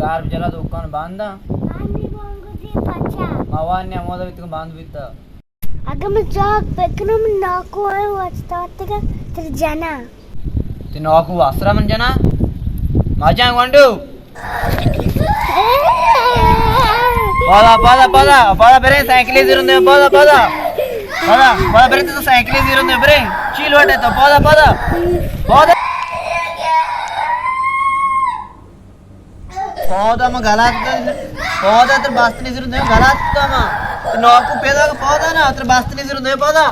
car चला दुकान बांधा मावान्या मोदा वित्त बांध वित्त अगं मग जॉब पेकनो मी नाको आहे वाचता का तर जाना ते नाको वासरा म्हणजे ना माझ्या वांडू पादा पादा पादा पादा बरे सायकली जिरून पादा पादा पादा पादा बरे तो सायकली जिरून बरे चील वाटतो पादा पादा पादा पादा मग घालात पादा तर बास्तनी जिरून घालात मग नाको पेदा पादा ना तर बास्तनी जिरून पादा